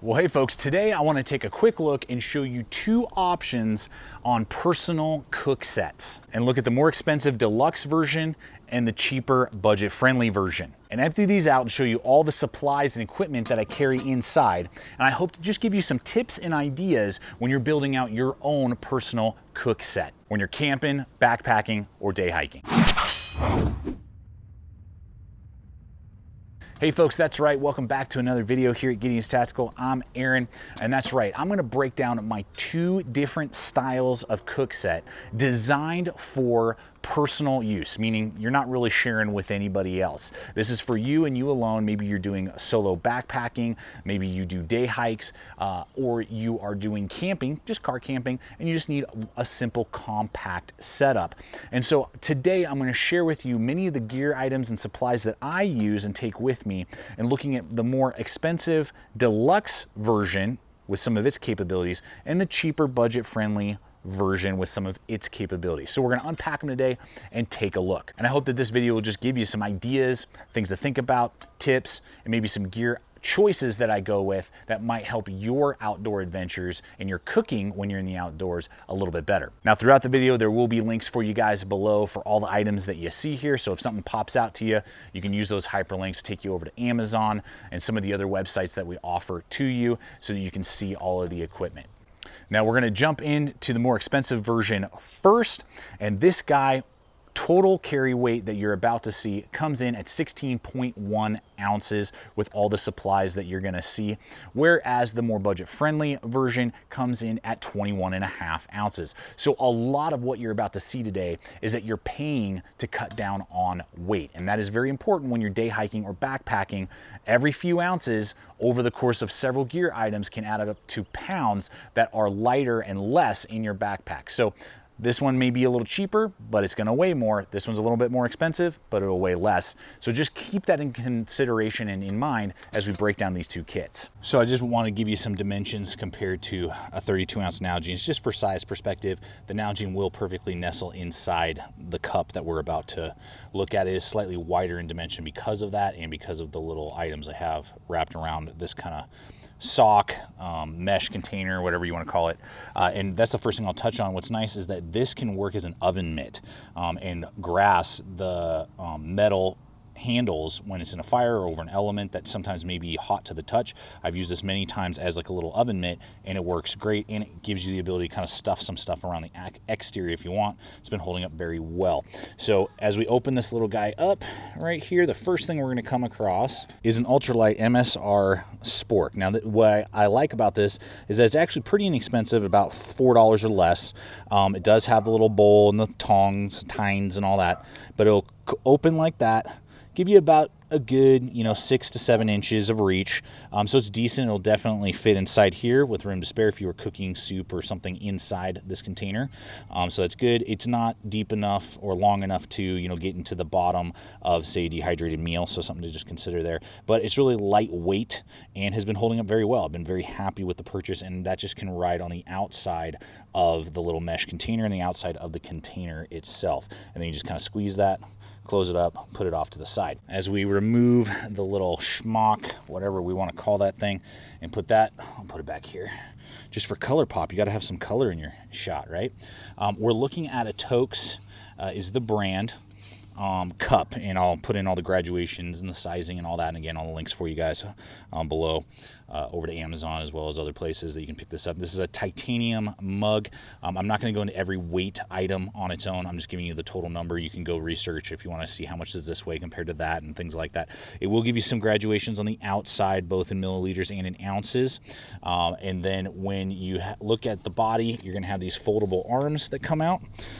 Well, hey folks, today I want to take a quick look and show you two options on personal cook sets and look at the more expensive deluxe version and the cheaper budget-friendly version. And empty these out and show you all the supplies and equipment that I carry inside. And I hope to just give you some tips and ideas when you're building out your own personal cook set, when you're camping, backpacking, or day hiking. Hey folks, that's right. Welcome back to another video here at Gideonstactical. I'm Aaron, and that's right. I'm gonna break down my two different styles of cook set designed for personal use, meaning you're not really sharing with anybody else. This is for you and you alone. Maybe you're doing solo backpacking, maybe you do day hikes, or you are doing camping, just car camping, and you just need a simple compact setup. And so today I'm gonna share with you many of the gear items and supplies that I use and take with me, and looking at the more expensive deluxe version with some of its capabilities and the cheaper budget-friendly version with some of its capabilities. So we're gonna unpack them today and take a look. And I hope that this video will just give you some ideas, things to think about, tips, and maybe some gear choices that I go with that might help your outdoor adventures and your cooking when you're in the outdoors a little bit better. Now, throughout the video, there will be links for you guys below for all the items that you see here. So if something pops out to you, you can use those hyperlinks to take you over to Amazon and some of the other websites that we offer to you so that you can see all of the equipment. Now we're going to jump into the more expensive version first, and this guy, total carry weight that you're about to see, comes in at 16.1 ounces with all the supplies that you're going to see, whereas the more budget-friendly version comes in at 21.5 ounces. So a lot of what you're about to see today is that you're paying to cut down on weight, and that is very important when you're day hiking or backpacking. Every few ounces over the course of several gear items can add up to pounds that are lighter and less in your backpack. So this one may be a little cheaper, but it's gonna weigh more. This one's a little bit more expensive, but it'll weigh less. So just keep that in consideration and in mind as we break down these two kits. So I just wanna give you some dimensions compared to a 32-ounce Nalgene. It's just for size perspective. The Nalgene will perfectly nestle inside the cup that we're about to look at. It is slightly wider in dimension because of that and because of the little items I have wrapped around this kind of sock, mesh container, whatever you want to call it. And that's the first thing I'll touch on. What's nice is that this can work as an oven mitt and grass the metal handles when it's in a fire or over an element that sometimes may be hot to the touch. I've used this many times as like a little oven mitt, and it works great, and it gives you the ability to kind of stuff some stuff around the exterior if you want. It's been holding up very well. So as we open this little guy up right here, the first thing we're going to come across is an ultralight MSR spork. Now what I like about this is that it's actually pretty inexpensive, about $4 or less. It does have the little bowl and the tongs, tines and all that, but it'll open like that, give you about a good, 6 to 7 inches of reach. So it's decent. It'll definitely fit inside here with room to spare if you were cooking soup or something inside this container. So that's good. It's not deep enough or long enough to, get into the bottom of, say, a dehydrated meal. So something to just consider there. But it's really lightweight and has been holding up very well. I've been very happy with the purchase, and that just can ride on the outside of the little mesh container and the outside of the container itself. And then you just kind of squeeze that, close it up, put it off to the side. As we remove the little schmuck, whatever we want to call that thing, and put that, I'll put it back here. Just for color pop, you got to have some color in your shot, right? We're looking at a Toaks, is the brand, cup, and I'll put in all the graduations and the sizing and all that, and again, all the links for you guys below, over to Amazon as well as other places that you can pick this up. This is a titanium mug. I'm not going to go into every weight item on its own. I'm just giving you the total number. You can go research if you want to see how much does this weigh compared to that and things like that. It will give you some graduations on the outside, both in milliliters and in ounces. And then when you look at the body, you're going to have these foldable arms that come out.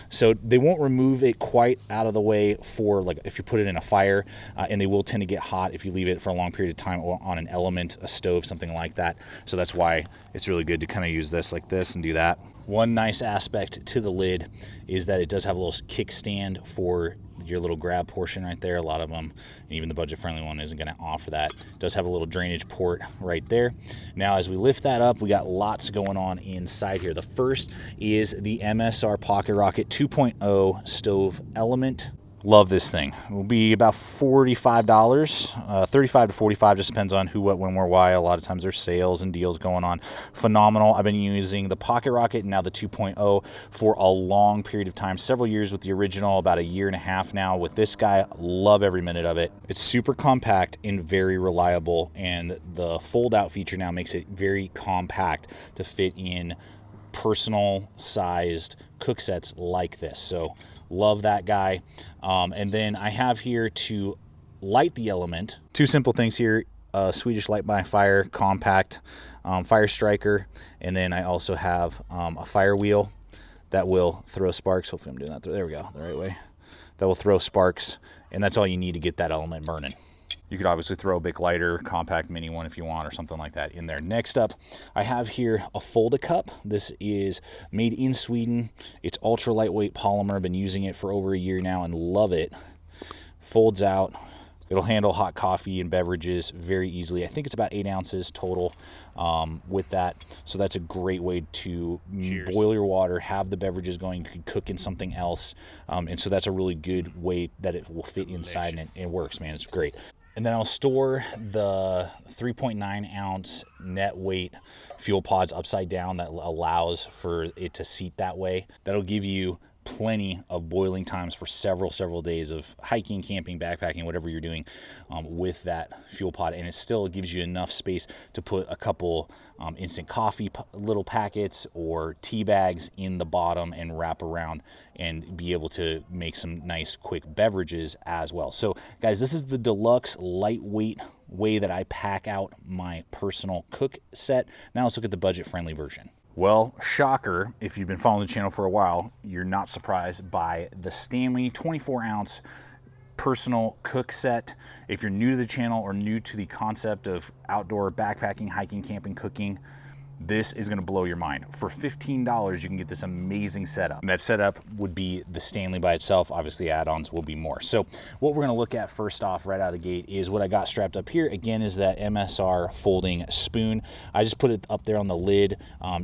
So they won't remove it quite out of the way for, like, if you put it in a fire, and they will tend to get hot if you leave it for a long period of time on an element, a stove, something like that. So that's why it's really good to kind of use this like this and do that. One nice aspect to the lid is that it does have a little kickstand for your little grab portion right there. A lot of them, and even the budget-friendly one, isn't going to offer that. It does have a little drainage port right there. Now, as we lift that up, we got lots going on inside here. The first is the MSR Pocket Rocket 2.0 stove element. Love this thing. It will be about $45, $35 to $45, just depends on who, what, when, where, why. A lot of times there's sales and deals going on. Phenomenal. I've been using the Pocket Rocket and now the 2.0 for a long period of time, several years with the original, about a year and a half now with this guy. Love every minute of it. It's super compact and very reliable, and the fold out feature now makes it very compact to fit in personal sized cook sets like this. So love that guy. And then I have here to light the element, two simple things here: Swedish Light by Fire compact fire striker, and then I also have a fire wheel that will throw sparks. Hopefully I'm doing that. There we go, the right way. That will throw sparks, and that's all you need to get that element burning. You could obviously throw a big lighter, compact mini one if you want, or something like that in there. Next up, I have here a Fold-A-Cup. This is made in Sweden. It's ultra lightweight polymer. I've been using it for over a year now and love it. Folds out. It'll handle hot coffee and beverages very easily. I think it's about 8 ounces total with that. So that's a great way to boil your water, have the beverages going. You could cook in something else. And so that's a really good way that it will fit inside, and it works, man. It's great. And then I'll store the 3.9 ounce net weight fuel pods upside down. That allows for it to seat that way. That'll give you plenty of boiling times for several days of hiking, camping, backpacking, whatever you're doing with that fuel pod. And it still gives you enough space to put a couple instant coffee little packets or tea bags in the bottom and wrap around and be able to make some nice quick beverages as well. So guys, this is the Deluxe lightweight way that I pack out my personal cook set. Now let's look at the budget friendly version. Well, shocker, if you've been following the channel for a while, you're not surprised by the Stanley 24 ounce personal cook set. If you're new to the channel or new to the concept of outdoor backpacking, hiking, camping, cooking, this is going to blow your mind. For $15, you can get this amazing setup. And that setup would be the Stanley by itself. Obviously, add-ons will be more. So what we're going to look at first off right out of the gate is what I got strapped up here. Again, is that MSR folding spoon. I just put it up there on the lid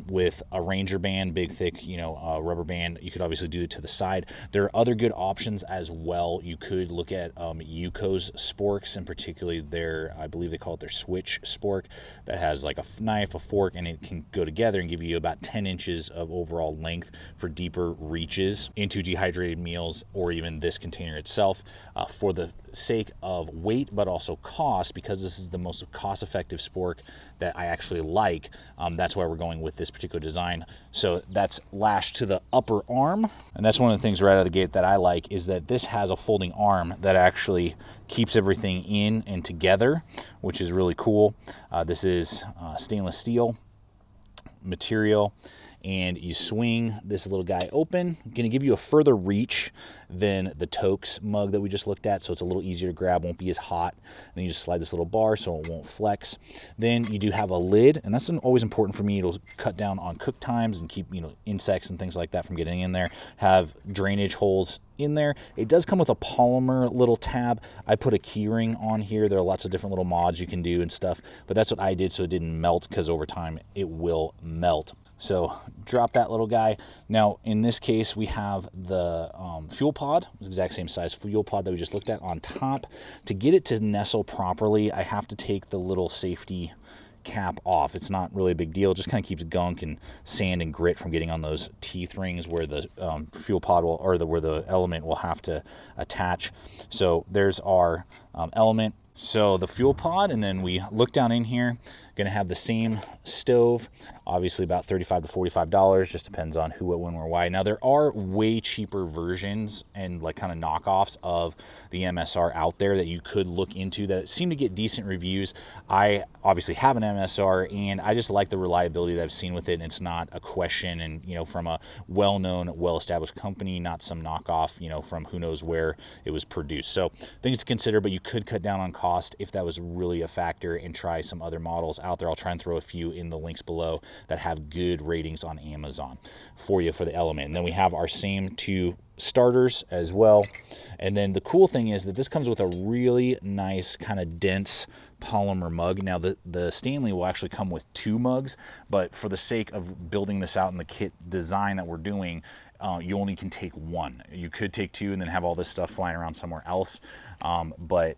with a Ranger band, big, thick, rubber band. You could obviously do it to the side. There are other good options as well. You could look at Yuko's sporks, and particularly their, I believe they call it their switch spork, that has like a knife, a fork, and it can go together and give you about 10 inches of overall length for deeper reaches into dehydrated meals, or even this container itself, for the sake of weight but also cost, because this is the most cost-effective spork that I actually like. That's why we're going with this particular design. So that's lashed to the upper arm, and that's one of the things right out of the gate that I like, is that this has a folding arm that actually keeps everything in and together, which is really cool. This is stainless steel material, and you swing this little guy open. Going to give you a further reach than the Tokes mug that we just looked at, so it's a little easier to grab, won't be as hot. Then you just slide this little bar so it won't flex. Then you do have a lid, and that's always important for me. It'll cut down on cook times and keep insects and things like that from getting in there. Have drainage holes in there. It does come with a polymer little tab. I put a key ring on here. There are lots of different little mods you can do and stuff, but that's what I did so it didn't melt, because over time it will melt. So drop that little guy. Now in this case we have the fuel pod, the exact same size fuel pod that we just looked at on top. To get it to nestle properly, I have to take the little safety cap off. It's not really a big deal. It just kind of keeps gunk and sand and grit from getting on those teeth rings where the fuel pod will, or where the element will have to attach. So there's our element. So the fuel pod, and then we look down in here, going to have the same stove, obviously about $35 to $45, just depends on who, what, when, where, why. Now there are way cheaper versions and like kind of knockoffs of the MSR out there that you could look into that seem to get decent reviews. I obviously have an MSR, and I just like the reliability that I've seen with it, and it's not a question, and from a well-known, well-established company, not some knockoff, from who knows where it was produced. So things to consider, but you could cut down on cost if that was really a factor, and try some other models out there. I'll try and throw a few in the links below that have good ratings on Amazon for you for the element. And then we have our same two starters as well. And then the cool thing is that this comes with a really nice kind of dense polymer mug. Now the Stanley will actually come with 2 mugs, but for the sake of building this out in the kit design that we're doing, you only can take 1. You could take 2 and then have all this stuff flying around somewhere else, but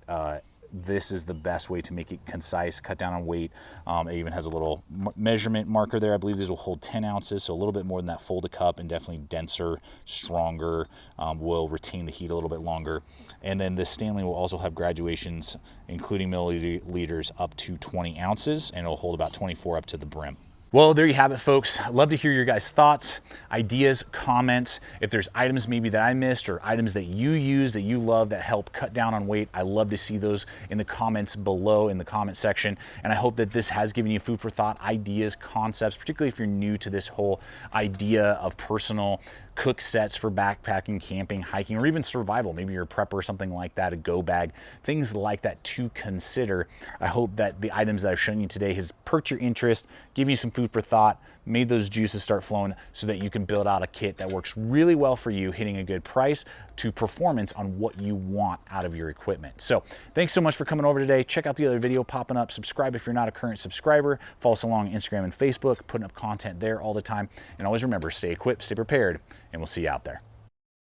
this is the best way to make it concise, cut down on weight. It even has a little measurement marker there. I believe these will hold 10 ounces, so a little bit more than that folded cup, and definitely denser, stronger, will retain the heat a little bit longer. And then this Stanley will also have graduations, including milliliters, up to 20 ounces, and it'll hold about 24 up to the brim. Well, there you have it, folks. I'd love to hear your guys' thoughts, ideas, comments. If there's items maybe that I missed or items that you use that you love that help cut down on weight, I love to see those in the comments below in the comment section. And I hope that this has given you food for thought, ideas, concepts, particularly if you're new to this whole idea of personal cook sets for backpacking, camping, hiking, or even survival. Maybe you're a prepper or something like that, a go bag, things like that to consider. I hope that the items that I've shown you today has perked your interest, given you some food for thought, made those juices start flowing so that you can build out a kit that works really well for you, hitting a good price to performance on what you want out of your equipment. So thanks so much for coming over today. Check out the other video popping up. Subscribe if you're not a current subscriber. Follow us along on Instagram and Facebook, putting up content there all the time. And always remember, stay equipped, stay prepared, and we'll see you out there.